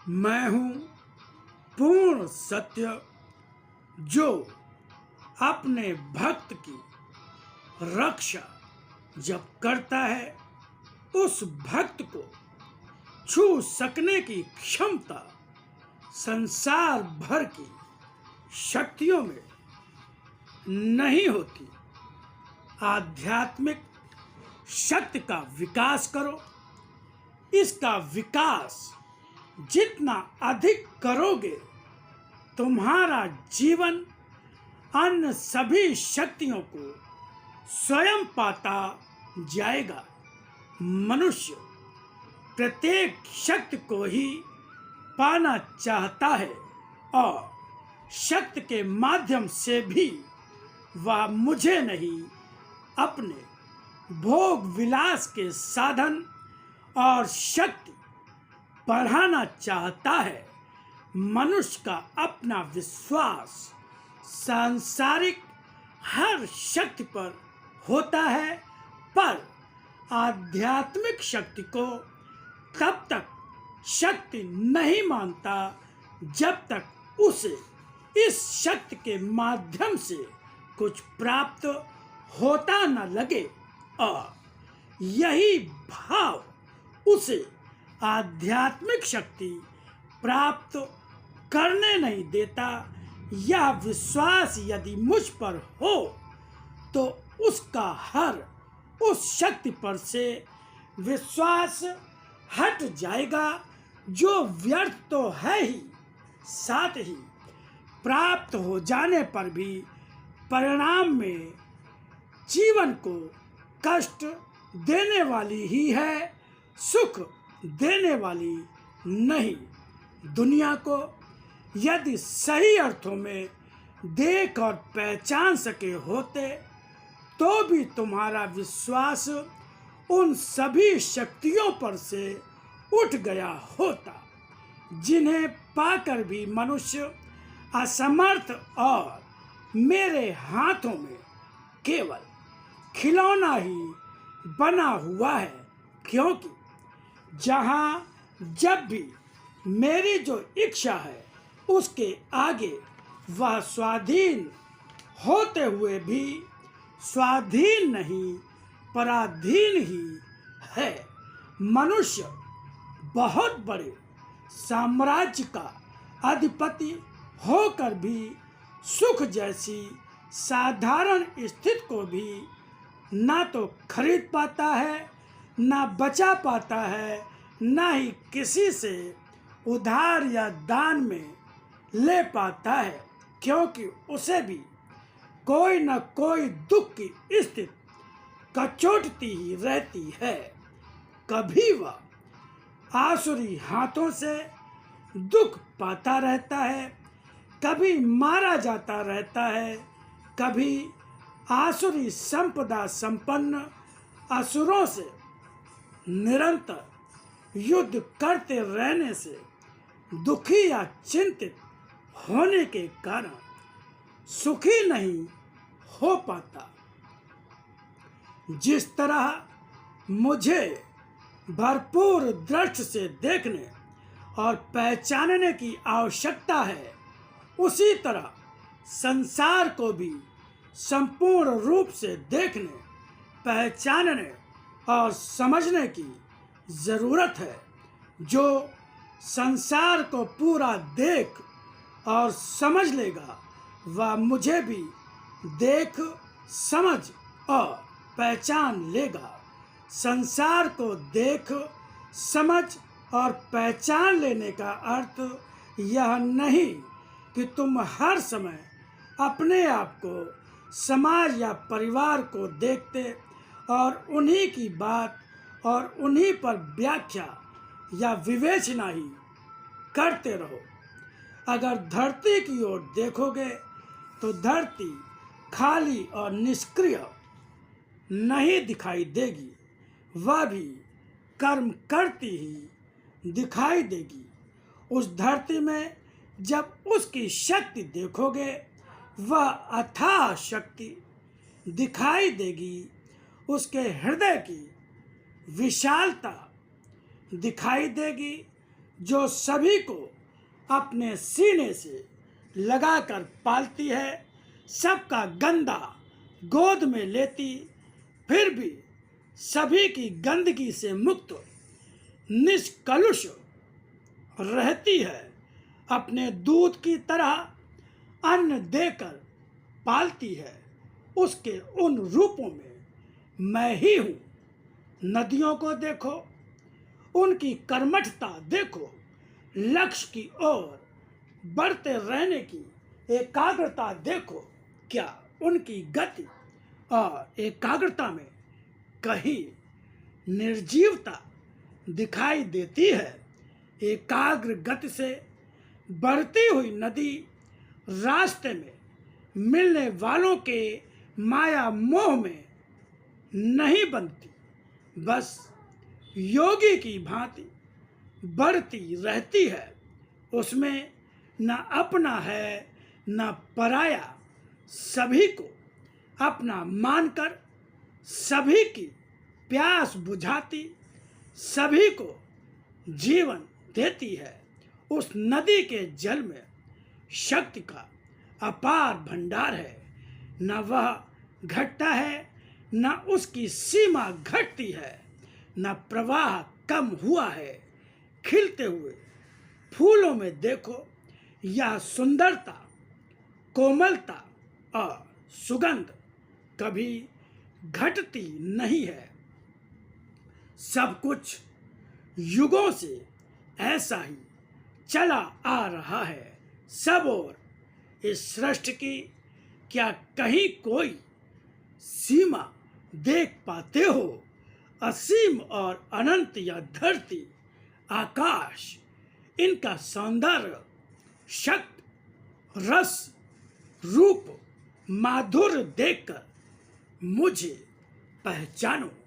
मैं हूँ पूर्ण सत्य, जो अपने भक्त की रक्षा जब करता है, उस भक्त को छू सकने की क्षमता संसार भर की शक्तियों में नहीं होती। आध्यात्मिक शक्ति का विकास करो। इसका विकास जितना अधिक करोगे, तुम्हारा जीवन अन्य सभी शक्तियों को स्वयं पाता जाएगा। मनुष्य प्रत्येक शक्ति को ही पाना चाहता है और शक्ति के माध्यम से भी वह मुझे नहीं, अपने भोग विलास के साधन और शक्ति बढ़ाना चाहता है। मनुष्य का अपना विश्वास सांसारिक हर शक्ति पर होता है, पर आध्यात्मिक शक्ति को तब तक शक्ति नहीं मानता जब तक उसे इस शक्ति के माध्यम से कुछ प्राप्त होता न लगे, और यही भाव उसे आध्यात्मिक शक्ति प्राप्त करने नहीं देता। यह विश्वास यदि मुझ पर हो तो उसका हर उस शक्ति पर से विश्वास हट जाएगा, जो व्यर्थ तो है ही, साथ ही प्राप्त हो जाने पर भी परिणाम में जीवन को कष्ट देने वाली ही है, सुख देने वाली नहीं। दुनिया को यदि सही अर्थों में देख और पहचान सके होते, तो भी तुम्हारा विश्वास उन सभी शक्तियों पर से उठ गया होता, जिन्हें पाकर भी मनुष्य असमर्थ और मेरे हाथों में केवल खिलौना ही बना हुआ है। क्योंकि जहाँ जब भी मेरी जो इच्छा है, उसके आगे वह स्वाधीन होते हुए भी स्वाधीन नहीं, पराधीन ही है। मनुष्य बहुत बड़े साम्राज्य का अधिपति होकर भी सुख जैसी साधारण स्थिति को भी ना तो खरीद पाता है, ना बचा पाता है, ना ही किसी से उधार या दान में ले पाता है, क्योंकि उसे भी कोई न कोई दुख की स्थिति कचोटती ही रहती है। कभी वह आसुरी हाथों से दुख पाता रहता है, कभी मारा जाता रहता है, कभी आसुरी संपदा संपन्न असुरों से निरंतर युद्ध करते रहने से दुखी या चिंतित होने के कारण सुखी नहीं हो पाता। जिस तरह मुझे भरपूर दृष्टि से देखने और पहचानने की आवश्यकता है, उसी तरह संसार को भी संपूर्ण रूप से देखने, पहचानने और समझने की ज़रूरत है। जो संसार को पूरा देख और समझ लेगा, वह मुझे भी देख, समझ और पहचान लेगा। संसार को देख, समझ और पहचान लेने का अर्थ यह नहीं कि तुम हर समय अपने आप को, समाज या परिवार को देखते और उन्हीं की बात और उन्हीं पर व्याख्या या विवेचना ही करते रहो। अगर धरती की ओर देखोगे तो धरती खाली और निष्क्रिय नहीं दिखाई देगी, वह भी कर्म करती ही दिखाई देगी। उस धरती में जब उसकी शक्ति देखोगे, वह अथाह शक्ति दिखाई देगी। उसके हृदय की विशालता दिखाई देगी, जो सभी को अपने सीने से लगाकर पालती है, सबका गंदा गोद में लेती, फिर भी सभी की गंदगी से मुक्त निष्कलुष रहती है, अपने दूध की तरह अन्न देकर पालती है। उसके उन रूपों में मैं ही हूँ। नदियों को देखो, उनकी कर्मठता देखो, लक्ष्य की ओर बढ़ते रहने की एकाग्रता देखो। क्या उनकी गति और एकाग्रता में कहीं निर्जीवता दिखाई देती है? एकाग्र गति से बढ़ती हुई नदी रास्ते में मिलने वालों के माया मोह में नहीं बनती, बस योगी की भांति बढ़ती रहती है। उसमें न अपना है न पराया, सभी को अपना मानकर सभी की प्यास बुझाती, सभी को जीवन देती है। उस नदी के जल में शक्ति का अपार भंडार है। न वह घटता है न उसकी सीमा घटती है, न प्रवाह कम हुआ है। खिलते हुए फूलों में देखो, यह सुंदरता, कोमलता और सुगंध कभी घटती नहीं है। सब कुछ युगों से ऐसा ही चला आ रहा है। सब और इस सृष्टि की क्या कहीं कोई सीमा देख पाते हो? असीम और अनंत या धरती, आकाश, इनका सौंदर्य, शक्ति, रस, रूप, माधुर्य देखकर मुझे पहचानो।